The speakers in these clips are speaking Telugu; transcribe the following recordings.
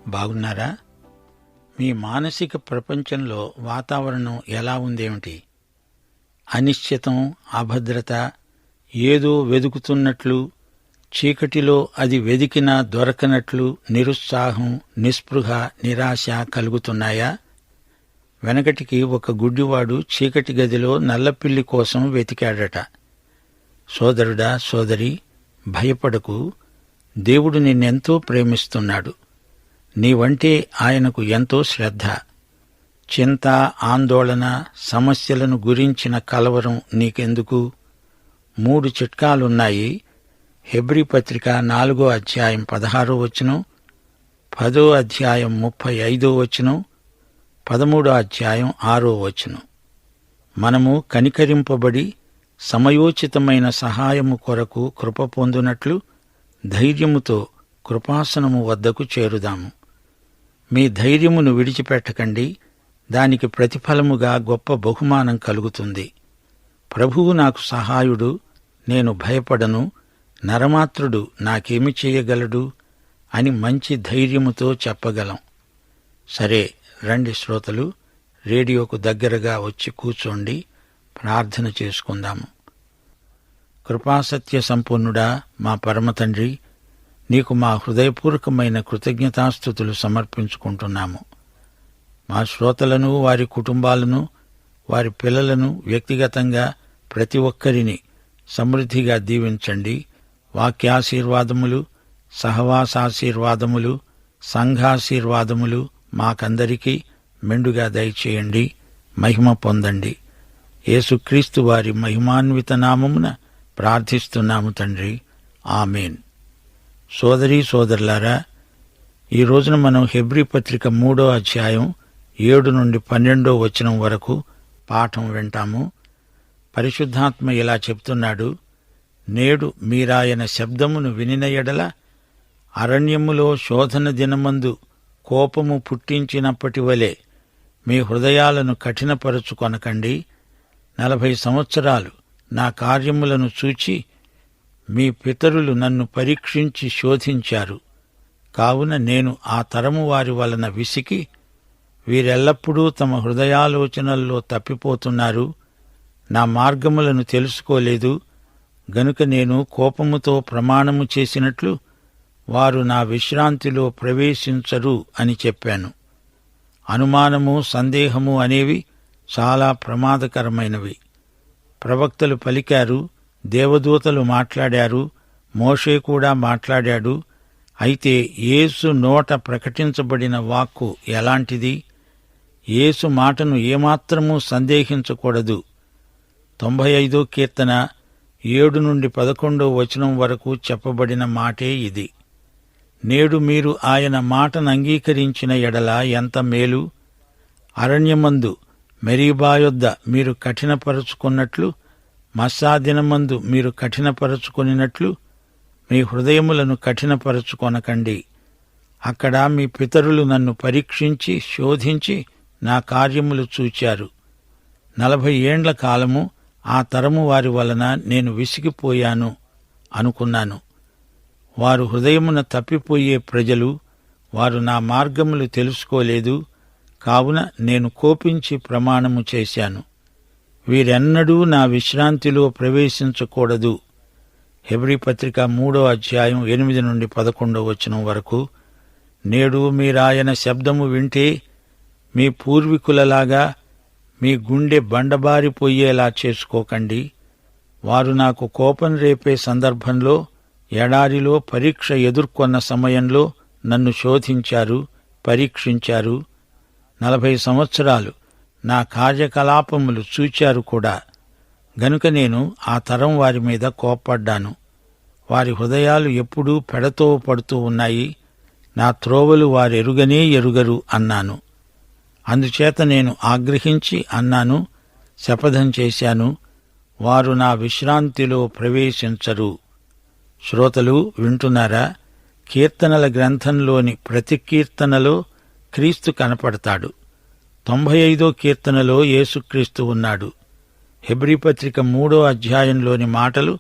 బాగున్నారా? మీ మానసిక ప్రపంచంలో వాతావరణం ఎలా ఉందేమిటి? అనిశ్చితం, అభద్రత, ఏదో వెదుకుతున్నట్లు, చీకటిలో అది వెదికినా దొరకనట్లు నిరుత్సాహం, నిస్పృహ, నిరాశ కలుగుతున్నాయా? వెనకటికి ఒక గుడ్డివాడు చీకటి గదిలో నల్లపిల్లి కోసం వెతికాడట. సోదరుడా, సోదరి, భయపడకు. దేవుడు నిన్నెంతో ప్రేమిస్తున్నాడు. నీవంటే ఆయనకు ఎంతో శ్రద్ధ. చింత, ఆందోళన, సమస్యలను గురించిన కలవరం నీకెందుకు? 3 చిట్కాలున్నాయి. హెబ్రీ పత్రిక 4వ అధ్యాయం 16వ వచనం, 10వ అధ్యాయం 35వ వచనం, 13వ అధ్యాయం 6వ వచనం. మనము కనికరింపబడి సమయోచితమైన సహాయము కొరకు కృప పొందునట్లు ధైర్యముతో కృపాసనము వద్దకు చేరుదాము. మీ ధైర్యమును విడిచిపెట్టకండి. దానికి ప్రతిఫలముగా గొప్ప బహుమానం కలుగుతుంది. ప్రభువు నాకు సహాయుడు, నేను భయపడను, నరమాత్రుడు నాకేమి చేయగలడు అని మంచి ధైర్యముతో చెప్పగలం. సరే, రండి శ్రోతలు, రేడియోకు దగ్గరగా వచ్చి కూర్చోండి, ప్రార్థన చేసుకుందాము. కృపాసత్య సంపూర్ణుడా, మా పరమతండ్రి, నీకు మా హృదయపూర్వకమైన కృతజ్ఞతాస్తుతులు సమర్పించుకుంటున్నాము. మా శ్రోతలను, వారి కుటుంబాలను, వారి పిల్లలను వ్యక్తిగతంగా ప్రతి ఒక్కరిని సమృద్ధిగా దీవించండి. వాక్యాశీర్వాదములు, సహవాసాశీర్వాదములు, సంఘాశీర్వాదములు మాకందరికీ మెండుగా దయచేయండి. మహిమ పొందండి. యేసుక్రీస్తు వారి మహిమాన్విత నామమున ప్రార్థిస్తున్నాము తండ్రి, ఆమేన్. సోదరీ సోదరులారా, ఈ రోజున మనం హెబ్రీ పత్రిక 3వ అధ్యాయం 7 నుండి 12వ వచనం వరకు పాఠం వింటాము. పరిశుద్ధాత్మ ఇలా చెప్తున్నాడు: నేడు మీరాయన శబ్దమును వినిన ఎడల అరణ్యములో శోధన దినమందు కోపము పుట్టించినప్పటి వలె మీ హృదయాలను కఠినపరచుకొనకండి. 40 సంవత్సరాలు నా కార్యములను చూచి మీ పితరులు నన్ను పరీక్షించి శోధించారు. కావున నేను ఆ తరము వారి వలన విసికి, వీరెల్లప్పుడూ తమ హృదయాలోచనల్లో తప్పిపోతున్నారు, నా మార్గములను తెలుసుకోలేదు గనుక నేను కోపముతో ప్రమాణము చేసినట్లు వారు నా విశ్రాంతిలో ప్రవేశించరు అని చెప్పాను. అనుమానము, సందేహము అనేవి చాలా ప్రమాదకరమైనవి. ప్రవక్తలు పలికారు, దేవదూతలు మాట్లాడారు, మోషే కూడా మాట్లాడాడు. అయితే యేసు నోట ప్రకటించబడిన వాక్కు ఎలాంటిది? యేసు మాటను ఏమాత్రమూ సందేహించకూడదు. 95వ కీర్తన 7 నుండి 11వ వచనం వరకు చెప్పబడిన మాటే ఇది. నేడు మీరు ఆయన మాటను అంగీకరించిన ఎడల ఎంత మేలు! అరణ్యమందు మెరీబా యొద్ద మీరు కఠినపరచుకున్నట్లు, మస్సా దినమందు మీరు కఠినపరచుకొనినట్లు మీ హృదయములను కఠినపరచుకొనకండి. అక్కడ మీ పితరులు నన్ను పరీక్షించి శోధించి నా కార్యములు చూచారు. 40 ఏండ్ల కాలము ఆ తరము వారి వలన నేను విసిగిపోయాను అనుకున్నాను. వారు హృదయమున తప్పిపోయే ప్రజలు, వారు నా మార్గములు తెలుసుకోలేదు. కావున నేను కోపించి ప్రమాణము చేశాను, వీరెన్నడూ నా విశ్రాంతిలో ప్రవేశించకూడదు. హెబ్రీ పత్రిక 3వ అధ్యాయం 8 నుండి 11వ వచనం వరకు. నేడు మీరాయన శబ్దము వింటే మీ పూర్వీకులలాగా మీ గుండె బండబారిపోయేలా చేసుకోకండి. వారు నాకు కోపం రేపే సందర్భంలో, ఎడారిలో పరీక్ష ఎదుర్కొన్న సమయంలో నన్ను శోధించారు, పరీక్షించారు. 40 సంవత్సరాలు నా కార్యకలాపములు చూచారు కూడా. గనుక నేను ఆ తరం వారి మీద కోప్పడ్డాను. వారి హృదయాలు ఎప్పుడూ పెడతో పడుతూ ఉన్నాయి, నా త్రోవలు వారెరుగనే ఎరుగరు అన్నాను. అందుచేత నేను ఆగ్రహించి అన్నాను, శపథం చేశాను, వారు నా విశ్రాంతిలో ప్రవేశించరు. శ్రోతలు వింటున్నారా? కీర్తనల గ్రంథంలోని ప్రతి కీర్తనలో క్రీస్తు కనపడతాడు. 95వ కీర్తనలో యేసుక్రీస్తు ఉన్నాడు. హెబ్రీ పత్రిక 3వ అధ్యాయంలోని మాటలు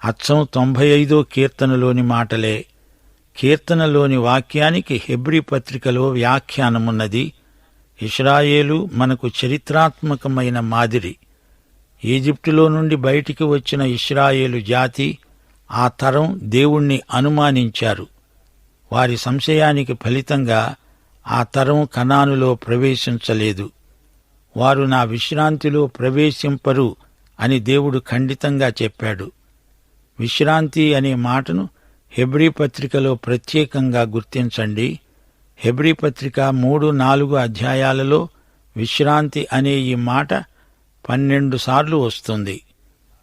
అచ్చం 95వ కీర్తనలోని మాటలే. కీర్తనలోని వాక్యానికి హెబ్రీ పత్రికలో వ్యాఖ్యానమున్నది. ఇశ్రాయేలు మనకు చరిత్రాత్మకమైన మాదిరి. ఈజిప్టులో నుండి బయటికి వచ్చిన ఇశ్రాయేలు జాతి, ఆ తరం దేవుణ్ణి అనుమానించారు. వారి సంశయానికి ఫలితంగా ఆ తరం కనానులో ప్రవేశించలేదు. వారు నా విశ్రాంతిలో ప్రవేశింపరు అని దేవుడు ఖండితంగా చెప్పాడు. విశ్రాంతి అనే మాటను హెబ్రీ పత్రికలో ప్రత్యేకంగా గుర్తించండి. హెబ్రీ పత్రిక 3-4 అధ్యాయాలలో విశ్రాంతి అనే ఈ మాట 12 సార్లు వస్తుంది.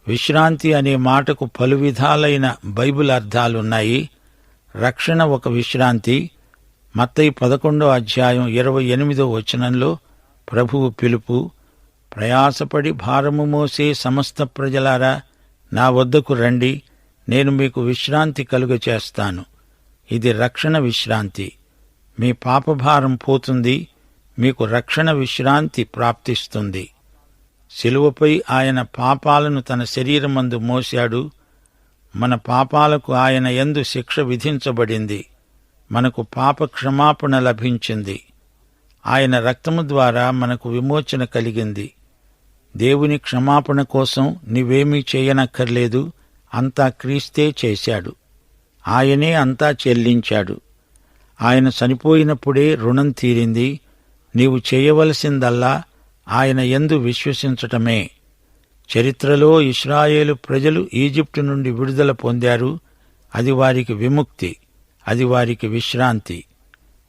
విశ్రాంతి అనే మాటకు పలు విధాలైన బైబిల్ అర్థాలున్నాయి. రక్షణ ఒక విశ్రాంతి. మత్తయి 11 అధ్యాయం 28 వచనంలో ప్రభువు పిలుపు, ప్రయాసపడి భారము మోసే సమస్త ప్రజలారా నా వద్దకు రండి, నేను మీకు విశ్రాంతి కలుగచేస్తాను. ఇది రక్షణ విశ్రాంతి. మీ పాపభారం పోతుంది, మీకు రక్షణ విశ్రాంతి ప్రాప్తిస్తుంది. శిలువపై ఆయన పాపాలను తన శరీరమందు మోశాడు. మన పాపాలకు ఆయన యందు శిక్ష విధించబడింది. మనకు పాప క్షమాపణ లభించింది. ఆయన రక్తము ద్వారా మనకు విమోచన కలిగింది. దేవుని క్షమాపణ కోసం నీవేమీ చేయనక్కర్లేదు, అంతా క్రీస్తే చేశాడు. ఆయనే అంతా చెల్లించాడు. ఆయన చనిపోయినప్పుడే రుణం తీరింది. నీవు చేయవలసిందల్లా ఆయన యందు విశ్వసించటమే. చరిత్రలో ఇశ్రాయేలు ప్రజలు ఈజిప్టు నుండి విడుదల పొందారు. అది వారికి విముక్తి, అది వారికి విశ్రాంతి.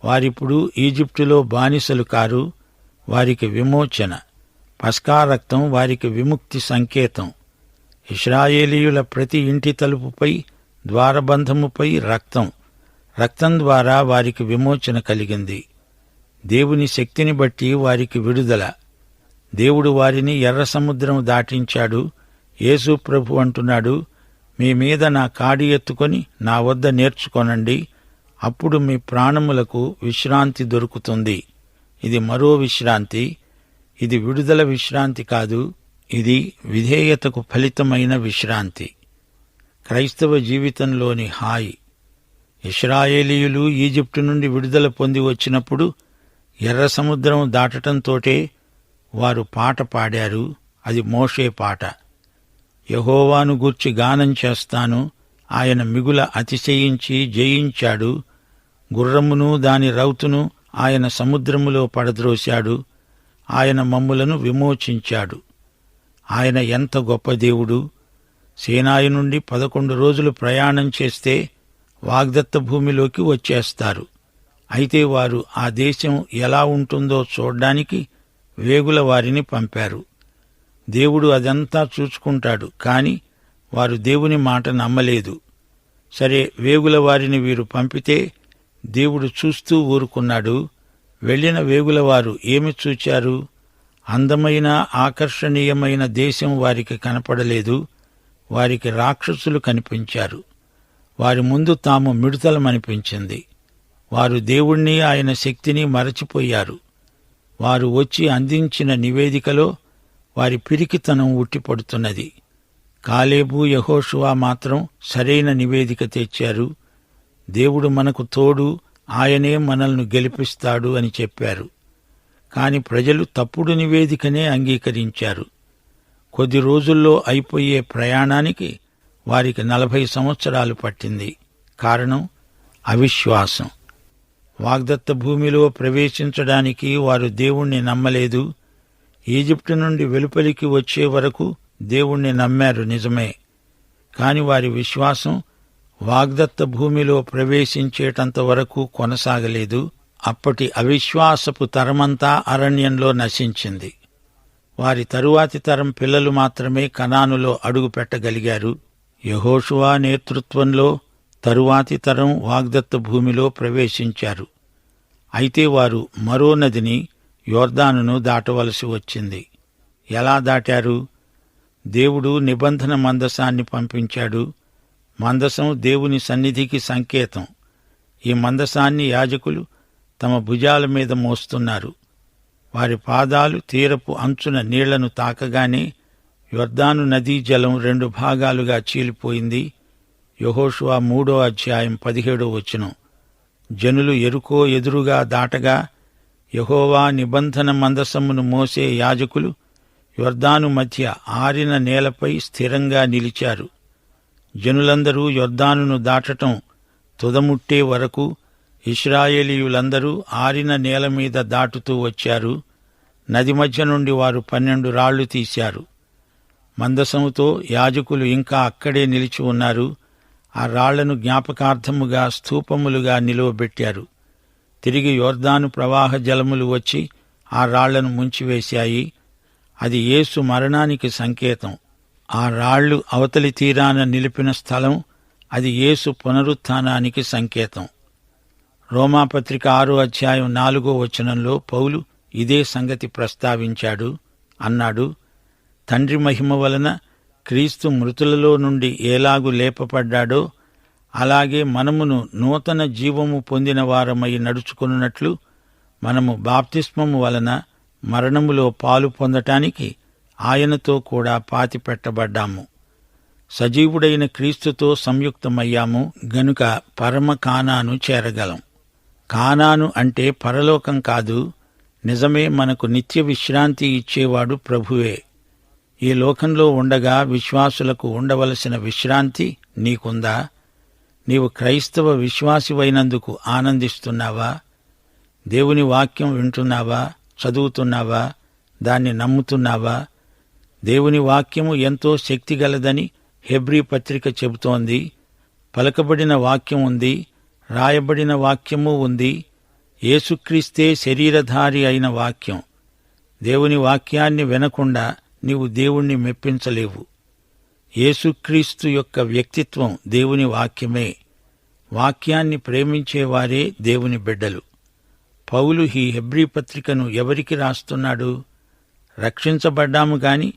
వారిప్పుడు ఈజిప్టులో బానిసలు కారు, వారికి విమోచన. పస్కా రక్తం వారికి విముక్తి సంకేతం. ఇశ్రాయేలీయుల ప్రతి ఇంటి తలుపుపై, ద్వారబంధముపై రక్తం. రక్తం ద్వారా వారికి విమోచన కలిగింది. దేవుని శక్తిని బట్టి వారికి విడుదల. దేవుడు వారిని ఎర్ర సముద్రం దాటించాడు. యేసు ప్రభు అంటున్నాడు, మీ మీద నా కాడి ఎత్తుకొని నా వద్ద నేర్చుకొనండి, అప్పుడు మీ ప్రాణములకు విశ్రాంతి దొరుకుతుంది. ఇది మరో విశ్రాంతి. ఇది విడుదల విశ్రాంతి కాదు, ఇది విధేయతకు ఫలితమైన విశ్రాంతి. క్రైస్తవ జీవితంలోని హాయి. ఇశ్రాయేలీయులు ఈజిప్టు నుండి విడుదల పొంది వచ్చినప్పుడు ఎర్ర సముద్రం దాటటంతోటే వారు పాట పాడారు. అది మోషే పాట. యెహోవాను గూర్చి గానం చేస్తాను, ఆయన మిగుల అతిశయించి జయించాడు. గుర్రమును దాని రౌతును ఆయన సముద్రములో పడద్రోశాడు. ఆయన మమ్ములను విమోచించాడు. ఆయన ఎంత గొప్ప దేవుడు! సీనాయి నుండి 11 రోజులు ప్రయాణం చేస్తే వాగ్దత్త భూమిలోకి వచ్చేస్తారు. అయితే వారు ఆ దేశం ఎలా ఉంటుందో చూడ్డానికి వేగుల వారిని పంపారు. దేవుడు అదంతా చూసుకుంటాడు, కాని వారు దేవుని మాట నమ్మలేదు. సరే, వేగుల వారిని వీరు పంపితే దేవుడు చూస్తూ ఊరుకున్నాడు. వెళ్లిన వేగులవారు ఏమి చూచారు? అందమైన ఆకర్షణీయమైన దేశం వారికి కనపడలేదు. వారికి రాక్షసులు కనిపించారు. వారి ముందు తాము మిడతలమనిపించింది. వారు దేవుణ్ణి, ఆయన శక్తిని మరచిపోయారు. వారు వచ్చి అందించిన నివేదికలో వారి పిరికితనం ఉట్టిపడుతున్నది. కాలేబు, యెహోషువ మాత్రం సరైన నివేదిక తెచ్చారు. దేవుడు మనకు తోడు, ఆయనే మనల్ని గెలిపిస్తాడు అని చెప్పారు. కాని ప్రజలు తప్పుడు నివేదికనే అంగీకరించారు. కొద్ది రోజుల్లో అయిపోయే ప్రయాణానికి వారికి 40 సంవత్సరాలు పట్టింది. కారణం అవిశ్వాసం. వాగ్దత్త భూమిలో ప్రవేశించడానికి వారు దేవుణ్ణి నమ్మలేదు. ఈజిప్టు నుండి వెలుపలికి వచ్చే వరకు దేవుణ్ణి నమ్మారు, నిజమే. కాని వారి విశ్వాసం వాగ్దత్త భూమిలో ప్రవేశించేటంత వరకు కొనసాగలేదు. అప్పటి అవిశ్వాసపు తరమంతా అరణ్యంలో నశించింది. వారి తరువాతి తరం పిల్లలు మాత్రమే కనానులో అడుగు పెట్టగలిగారు. యెహోషువ నేతృత్వంలో తరువాతి తరం వాగ్దత్త భూమిలో ప్రవేశించారు. అయితే వారు మరో నదిని, యోర్దానును దాటవలసి వచ్చింది. ఎలా దాటారు? దేవుడు నిబంధన మందసాన్ని పంపించాడు. మందసం దేవుని సన్నిధికి సంకేతం. ఈ మందసాన్ని యాజకులు తమ భుజాల మీద మోస్తున్నారు. వారి పాదాలు తీరపు అంచున నీళ్లను తాకగానే యొర్దాను నదీ జలం 2 భాగాలుగా చీలిపోయింది. యెహోషువ 3:17. జనులు యెరికో ఎదురుగా దాటగా యెహోవా నిబంధన మందసమును మోసే యాజకులు యొర్దాను మధ్య ఆరిన నేలపై స్థిరంగా నిలిచారు. జనులందరూ యొర్దానును దాటటం తుదముట్టే వరకు ఇశ్రాయేలీయులందరూ ఆరిన నేల మీద దాటుతూ వచ్చారు. నది మధ్య నుండి వారు 12 రాళ్లు తీశారు. మందసముతో యాజకులు ఇంకా అక్కడే నిలిచి ఉన్నారు. ఆ రాళ్లను జ్ఞాపకార్థముగా స్తూపములుగా నిలువబెట్టారు. తిరిగి యొర్దాను ప్రవాహ జలములు వచ్చి ఆ రాళ్లను ముంచివేశాయి. అది యేసు మరణానికి సంకేతం. ఆ రాళ్లు అవతలి తీరాన నిలిపిన స్థలం, అది యేసు పునరుత్థానానికి సంకేతం. రోమాపత్రిక 6:4 పౌలు ఇదే సంగతి ప్రస్తావించాడు. అన్నాడు, తండ్రి మహిమ వలన క్రీస్తు మృతులలో నుండి ఎలాగు లేపబడ్డాడో అలాగే మనమును నూతన జీవము పొందిన వారమై నడుచుకున్నట్లు మనము బాప్తిస్మము వలన మరణములో పాలు పొందటానికి ఆయనతో కూడా పాతిపెట్టబడ్డాము. సజీవుడైన క్రీస్తుతో సంయుక్తమయ్యాము గనుక పరమ కానాను చేరగలం. కానాను అంటే పరలోకం కాదు, నిజమే, మనకు నిత్య విశ్రాంతి ఇచ్చేవాడు ప్రభువే. ఈ లోకంలో ఉండగా విశ్వాసులకు ఉండవలసిన విశ్రాంతి నీకుందా? నీవు క్రైస్తవ విశ్వాసివైనందుకు ఆనందిస్తున్నావా? దేవుని వాక్యం వింటున్నావా? చదువుతున్నావా? దాన్ని నమ్ముతున్నావా? దేవుని వాక్యము ఎంతో శక్తిగలదని హెబ్రీ పత్రిక చెబుతోంది. పలకబడిన వాక్యం ఉంది, రాయబడిన వాక్యము ఉంది. యేసుక్రీస్తే శరీరధారి అయిన వాక్యం. దేవుని వాక్యాన్ని వినకుండా నీవు దేవుణ్ణి మెప్పించలేవు. యేసుక్రీస్తు యొక్క వ్యక్తిత్వం దేవుని వాక్యమే. వాక్యాన్ని ప్రేమించేవారే దేవుని బిడ్డలు. పౌలు ఈ హెబ్రీ పత్రికను ఎవరికి రాస్తున్నాడు? రక్షించబడ్డాము గాని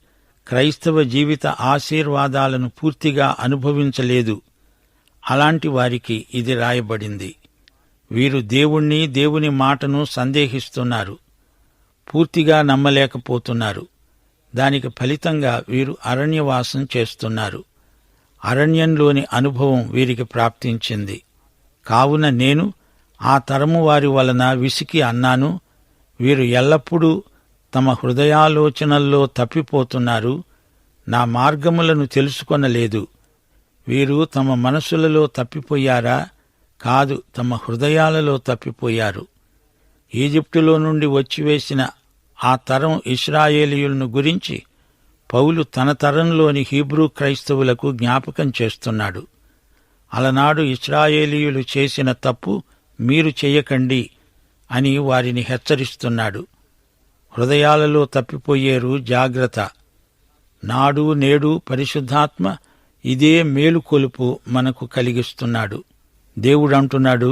క్రైస్తవ జీవిత ఆశీర్వాదాలను పూర్తిగా అనుభవించలేదు. అలాంటి వారికి ఇది రాయబడింది. వీరు దేవుణ్ణి, దేవుని మాటను సందేహిస్తున్నారు, పూర్తిగా నమ్మలేకపోతున్నారు. దానికి ఫలితంగా వీరు అరణ్యవాసం చేస్తున్నారు. అరణ్యంలోని అనుభవం వీరికి ప్రాప్తించింది. కావున నేను ఆ తరము వారి వలన విసికి అన్నాను, వీరు ఎల్లప్పుడూ తమ హృదయాలోచనల్లో తప్పిపోతున్నారు, నా మార్గములను తెలుసుకొనలేదు. వీరు తమ మనసులలో తప్పిపోయారా? కాదు, తమ హృదయాలలో తప్పిపోయారు. ఈజిప్టులో నుండి వచ్చివేసిన ఆ తరం ఇశ్రాయేలీయులను గురించి పౌలు తన తరంలోని హీబ్రూ క్రైస్తవులకు జ్ఞాపకం చేస్తున్నాడు. అలనాడు ఇశ్రాయేలీయులు చేసిన తప్పు మీరు చెయ్యకండి అని వారిని హెచ్చరిస్తున్నాడు. హృదయాలలో తప్పిపోయేరు, జాగ్రత్త. నాడు నేడు పరిశుద్ధాత్మ ఇదే మేలుకొలుపు మనకు కలిగిస్తున్నాడు. దేవుడంటున్నాడు,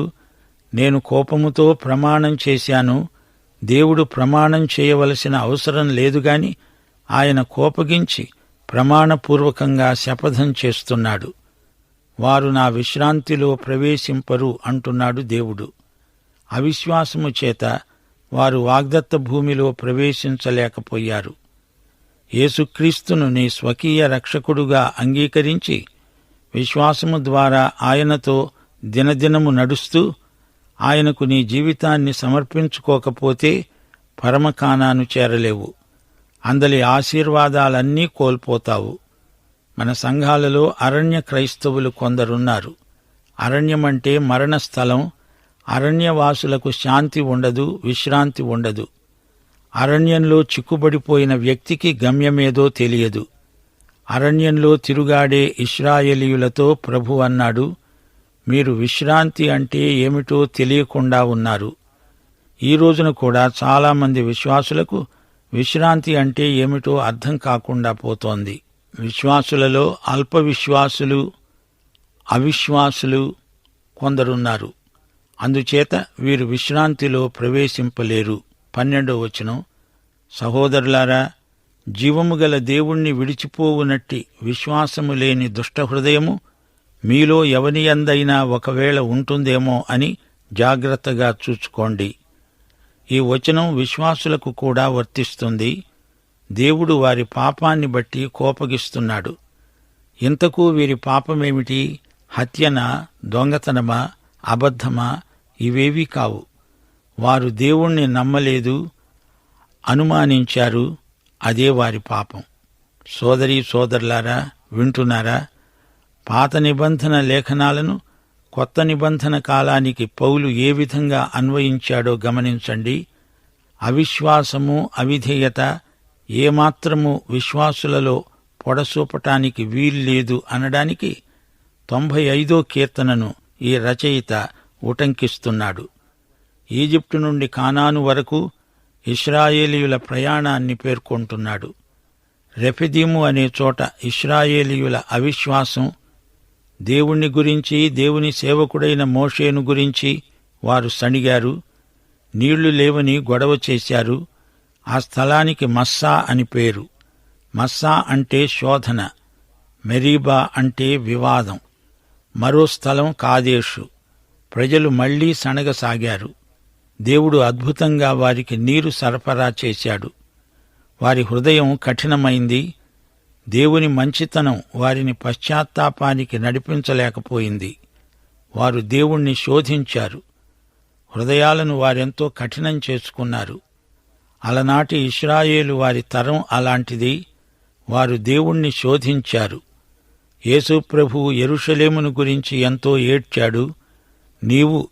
నేను కోపముతో ప్రమాణం చేశాను. దేవుడు ప్రమాణం చేయవలసిన అవసరం లేదుగాని ఆయన కోపగించి ప్రమాణపూర్వకంగా శపథం చేస్తున్నాడు. వారు నా విశ్రాంతిలో ప్రవేశింపరు అంటున్నాడు దేవుడు. అవిశ్వాసము చేత వారు వాగ్దత్త భూమిలో ప్రవేశించలేకపోయారు. యేసుక్రీస్తును నీ స్వకీయ రక్షకుడుగా అంగీకరించి విశ్వాసము ద్వారా ఆయనతో దినదినము నడుస్తూ ఆయనకు నీ జీవితాన్ని సమర్పించుకోకపోతే పరమకానాను చేరలేవు. అందలి ఆశీర్వాదాలన్నీ కోల్పోతావు. మన సంఘాలలో అరణ్య క్రైస్తవులు కొందరున్నారు. అరణ్యమంటే మరణ స్థలం. అరణ్యవాసులకు శాంతి ఉండదు, విశ్రాంతి ఉండదు. అరణ్యంలో చిక్కుబడిపోయిన వ్యక్తికి గమ్యమేదో తెలియదు. అరణ్యంలో తిరుగాడే ఇశ్రాయేలీయులతో ప్రభు అన్నాడు, మీరు విశ్రాంతి అంటే ఏమిటో తెలియకుండా ఉన్నారు. ఈ రోజున కూడా చాలామంది విశ్వాసులకు విశ్రాంతి అంటే ఏమిటో అర్థం కాకుండా పోతోంది. విశ్వాసులలో అల్ప విశ్వాసులు, అవిశ్వాసులు కొందరున్నారు. అందుచేత వీరు విశ్రాంతిలో ప్రవేశింపలేరు. 12వ సహోదరులారా, జీవము గల దేవుణ్ణి విడిచిపోవునట్టి విశ్వాసము లేని దుష్టహృదయము మీలో ఎవనియందైనా ఒకవేళ ఉంటుందేమో అని జాగ్రత్తగా చూచుకోండి. ఈ వచనం విశ్వాసులకు కూడా వర్తిస్తుంది. దేవుడు వారి పాపాన్ని బట్టి కోపగిస్తున్నాడు. ఇంతకు వీరి పాపమేమిటి? హత్యనా, దొంగతనమా, అబద్ధమా? ఇవేవీ కావు. వారు దేవుణ్ణి నమ్మలేదు, అనుమానించారు. అదే వారి పాపం. సోదరీ సోదరులారా, వింటున్నారా? పాత నిబంధన లేఖనాలను కొత్త నిబంధన కాలానికి పౌలు ఏ విధంగా అన్వయించాడో గమనించండి. అవిశ్వాసము, అవిధేయత ఏమాత్రము విశ్వాసులలో పొడసూపటానికి వీల్లేదు అనడానికి 95వ కీర్తనను ఈ రచయిత ఉటంకిస్తున్నాడు. ఈజిప్టు నుండి కానాను వరకు ఇశ్రాయేలీయుల ప్రయాణాన్ని పేర్కొంటున్నాడు. రెఫిదీము అనే చోట ఇశ్రాయేలీయుల అవిశ్వాసం, దేవుణ్ణి గురించి, దేవుని సేవకుడైన మోషేను గురించి వారు సణిగారు. నీళ్లు లేవని గొడవ చేశారు. ఆ స్థలానికి మస్సా అని పేరు. మస్సా అంటే శోధన, మెరీబా అంటే వివాదం. మరో స్థలం కాదేషు. ప్రజలు మళ్లీ సణగసాగారు. దేవుడు అద్భుతంగా వారికి నీరు సరఫరా చేశాడు. వారి హృదయం కఠినమైంది. దేవుని మంచితనం వారిని పశ్చాత్తాపానికి నడిపించలేకపోయింది. వారు దేవుణ్ణి శోధించారు. హృదయాలను వారెంతో కఠినం చేసుకున్నారు. అలనాటి ఇశ్రాయేలు వారి తరం అలాంటిది. వారు దేవుణ్ణి శోధించారు. యేసు ప్రభువు యెరూషలేమును గురించి ఎంతో ఏడ్చాడు. నీవు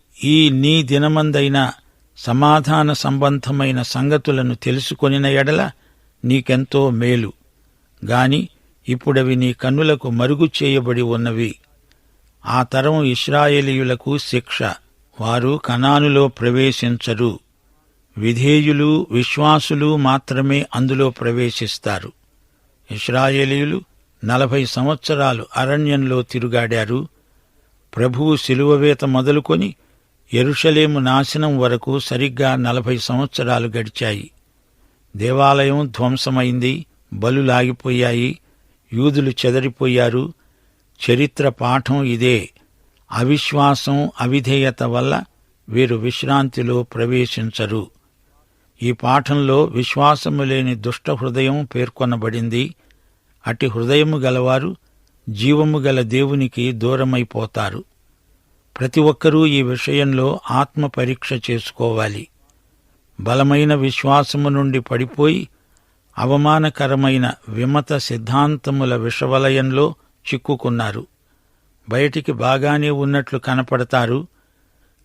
నీ దినమందైనా సమాధాన సంబంధమైన సంగతులను తెలుసుకొనిన ఎడల నీకెంతో మేలు. గాని ఇప్పుడవి నీ కన్నులకు మరుగు చేయబడి ఉన్నవి. ఆ తరం ఇశ్రాయేలీయులకు శిక్ష. వారు కనానులో ప్రవేశించరు. విధేయులు, విశ్వాసులు మాత్రమే అందులో ప్రవేశిస్తారు. ఇశ్రాయేలీయులు 40 సంవత్సరాలు అరణ్యంలో తిరుగాడారు. ప్రభువు శిలువవేత మొదలుకొని యెరూషలేము నాశనం వరకు సరిగ్గా 40 సంవత్సరాలు గడిచాయి. దేవాలయం ధ్వంసమైంది, బలులాగిపోయాయి, యూదులు చెదరిపోయారు. చరిత్ర పాఠం ఇదే. అవిశ్వాసం, అవిధేయత వల్ల వీరు విశ్రాంతిలో ప్రవేశించరు. ఈ పాఠంలో విశ్వాసము లేని దుష్ట హృదయం పేర్కొనబడింది. అట్టి హృదయము గలవారు జీవము గల దేవునికి దూరమైపోతారు. ప్రతి ఒక్కరూ ఈ విషయంలో ఆత్మ పరీక్ష చేసుకోవాలి. బలమైన విశ్వాసము నుండి పడిపోయి అవమానకరమైన విమత సిద్ధాంతముల విషవలయంలో చిక్కుకున్నారు. బయటికి బాగానే ఉన్నట్లు కనపడతారు,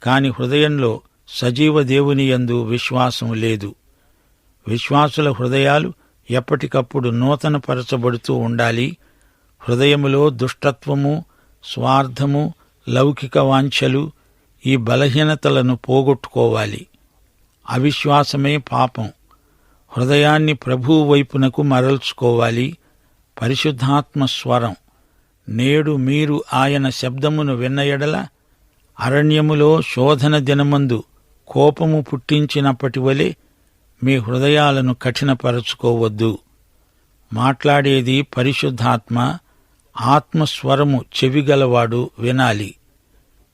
కాని హృదయంలో సజీవ దేవుని యందు విశ్వాసం లేదు. విశ్వాసుల హృదయాలు ఎప్పటికప్పుడు నూతనపరచబడుతూ ఉండాలి. హృదయములో దుష్టత్వము, స్వార్థము, లౌకిక వాంఛలు, ఈ బలహీనతలను పోగొట్టుకోవాలి. అవిశ్వాసమే పాపం. హృదయాన్ని ప్రభువు వైపునకు మరల్చుకోవాలి. పరిశుద్ధాత్మ స్వరం, నేడు మీరు ఆయన శబ్దమును విన్న ఎడల అరణ్యములో శోధన దినమందు కోపము పుట్టించినప్పటి వలె మీ హృదయాలను కఠినపరచుకోవద్దు. మాట్లాడేది పరిశుద్ధాత్మ. ఆత్మస్వరము చెవిగలవాడు వినాలి.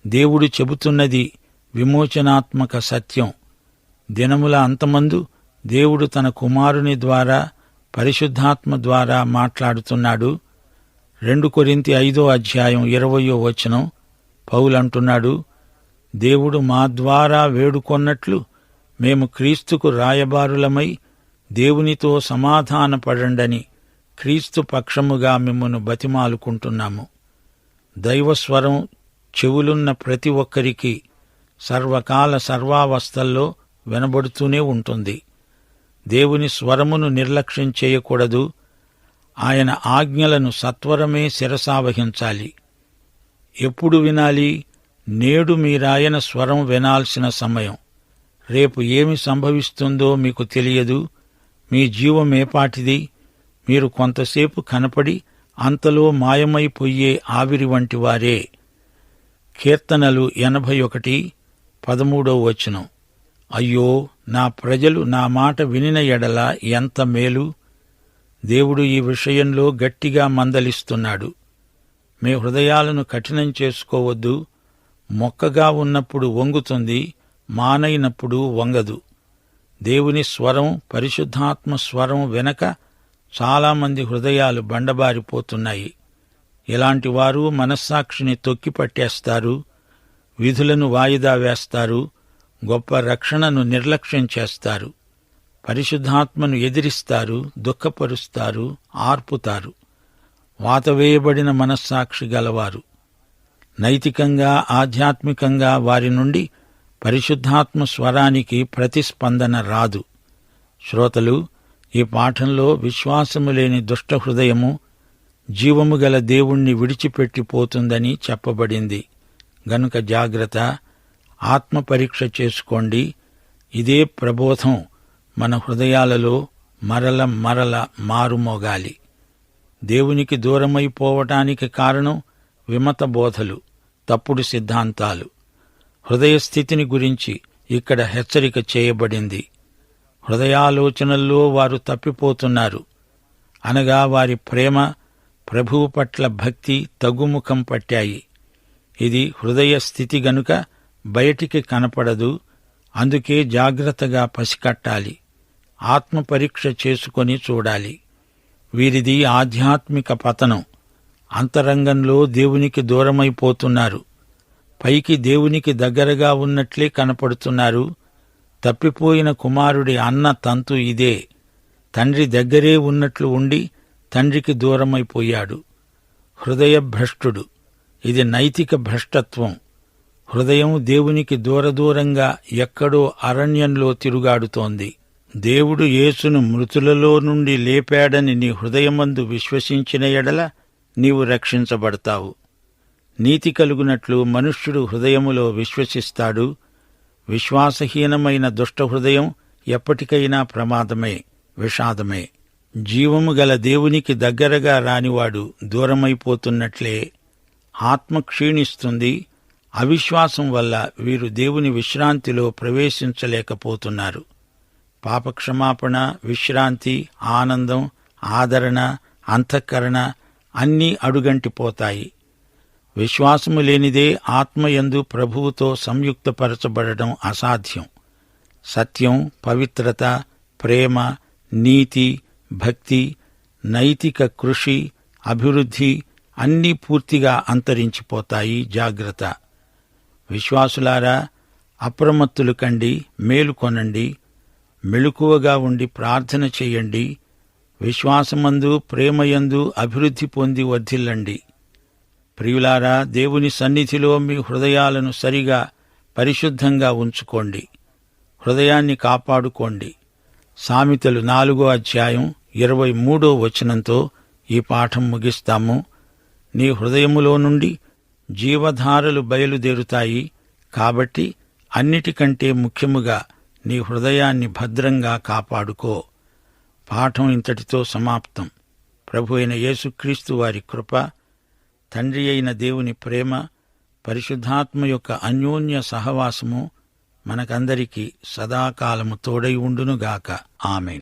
దేవుడు చెబుతున్నది విమోచనాత్మక సత్యం. దినముల అంతమందు దేవుడు తన కుమారుని ద్వారా, పరిశుద్ధాత్మ ద్వారా మాట్లాడుతున్నాడు. 2 కొరింథీ 5:20 పౌలంటున్నాడు, దేవుడు మా ద్వారా వేడుకొన్నట్లు మేము క్రీస్తుకు రాయబారులమై దేవునితో సమాధానపడండని క్రీస్తు పక్షముగా మిమ్మును బతిమాలుకుంటున్నాము. దైవస్వరం చెవులున్న ప్రతి ఒక్కరికి సర్వకాల సర్వావస్థల్లో వినబడుతూనే ఉంటుంది. దేవుని స్వరమును నిర్లక్ష్యం చేయకూడదు. ఆయన ఆజ్ఞలను సత్వరమే శిరసావహించాలి. ఎప్పుడు వినాలి? నేడు మీరాయన స్వరం వినాల్సిన సమయం. రేపు ఏమి సంభవిస్తుందో మీకు తెలియదు. మీ జీవమేపాటిది? మీరు కొంతసేపు కనపడి అంతలో మాయమైపోయే ఆవిరి వంటి వారే. కీర్తనలు 81:13 అయ్యో, నా ప్రజలు నా మాట వినిన ఎడల ఎంత మేలు. దేవుడు ఈ విషయంలో గట్టిగా మందలిస్తున్నాడు. మీ హృదయాలను కఠినం చేసుకోవద్దు. మొక్కగా ఉన్నప్పుడు వంగుతుంది, మానైనప్పుడు వంగదు. దేవుని స్వరం, పరిశుద్ధాత్మ స్వరం వెనక చాలామంది హృదయాలు బండబారిపోతున్నాయి. ఇలాంటి వారు మనస్సాక్షిని తొక్కిపట్టేస్తారు, విధులను వాయిదా వేస్తారు, గొప్ప రక్షణను నిర్లక్ష్యం చేస్తారు, పరిశుద్ధాత్మను ఎదిరిస్తారు, దుఃఖపరుస్తారు, ఆర్పుతారు. వాతవేయబడిన మనస్సాక్షి గలవారు. నైతికంగా, ఆధ్యాత్మికంగా వారి నుండి పరిశుద్ధాత్మ స్వరానికి ప్రతిస్పందన రాదు. శ్రోతలు, ఈ పాఠంలో విశ్వాసము లేని దుష్ట హృదయము జీవము గల దేవుణ్ణి విడిచిపెట్టిపోతుందని చెప్పబడింది. గనుక జాగ్రత్త, ఆత్మపరీక్ష చేసుకోండి. ఇదే ప్రబోధం మన హృదయాలలో మరల మరల మారుమోగాలి. దేవునికి దూరమైపోవటానికి కారణం విమత బోధలు, తప్పుడు సిద్ధాంతాలు. హృదయస్థితిని గురించి ఇక్కడ హెచ్చరిక చేయబడింది. హృదయాలోచనల్లో వారు తప్పిపోతున్నారు. అనగా వారి ప్రేమ, ప్రభువు పట్ల భక్తి తగ్గుముఖం పట్టాయి. ఇది హృదయ స్థితి గనుక బయటికి కనపడదు. అందుకే జాగ్రత్తగా పసికట్టాలి. ఆత్మపరీక్ష చేసుకొని చూడాలి. వీరిది ఆధ్యాత్మిక పతనం. అంతరంగంలో దేవునికి దూరమైపోతున్నారు. పైకి దేవునికి దగ్గరగా ఉన్నట్లే కనపడుతున్నారు. తప్పిపోయిన కుమారుడి అన్న తంతు ఇదే. తండ్రి దగ్గరే ఉన్నట్లు ఉండి తండ్రికి దూరమైపోయాడు. హృదయ భ్రష్టుడు. ఇది నైతిక భ్రష్టత్వం. హృదయం దేవునికి దూరదూరంగా ఎక్కడో అరణ్యంలో తిరుగాడుతోంది. దేవుడు యేసును మృతులలో నుండి లేపాడని నీ హృదయమందు విశ్వసించిన ఎడల నీవు రక్షించబడతావు. నీతి కలుగునట్లు మనుష్యుడు హృదయములో విశ్వసిస్తాడు. విశ్వాసహీనమైన దుష్ట హృదయం ఎప్పటికైనా ప్రమాదమే, విషాదమే. జీవము గల దేవునికి దగ్గరగా రానివాడు దూరమైపోతున్నట్లే. ఆత్మ క్షీణిస్తుంది. అవిశ్వాసం వల్ల వీరు దేవుని విశ్రాంతిలో ప్రవేశించలేకపోతున్నారు. పాపక్షమాపణ, విశ్రాంతి, ఆనందం, ఆదరణ, అంతఃకరణ అన్నీ అడుగంటిపోతాయి. విశ్వాసము లేనిదే ఆత్మయందు ప్రభువుతో సంయుక్తపరచబడడం అసాధ్యం. సత్యం, పవిత్రత, ప్రేమ, నీతి, భక్తి, నైతిక కృషి, అభివృద్ధి అన్నీ పూర్తిగా అంతరించిపోతాయి. జాగ్రత్త. విశ్వాసులారా, అప్రమత్తులు కండి, మేలుకొనండి. మెలకువగా ఉండి ప్రార్థన చెయ్యండి. విశ్వాసమందు, ప్రేమయందు అభివృద్ధి పొంది వర్ధిల్లండి. ప్రియులారా, దేవుని సన్నిధిలో మీ హృదయాలను సరిగా పరిశుద్ధంగా ఉంచుకోండి. హృదయాన్ని కాపాడుకోండి. సామెతలు 4:23 ఈ పాఠం ముగిస్తాము. నీ హృదయములో నుండి జీవధారలు బయలుదేరుతాయి. కాబట్టి అన్నిటికంటే ముఖ్యముగా నీ హృదయాన్ని భద్రంగా కాపాడుకో. పాఠం ఇంతటితో సమాప్తం. ప్రభు అయిన యేసుక్రీస్తు వారి కృప, తండ్రి అయిన దేవుని ప్రేమ, పరిశుద్ధాత్మ యొక్క అన్యోన్య సహవాసము మనకందరికీ సదాకాలము తోడై ఉండునుగాక. ఆమేన్.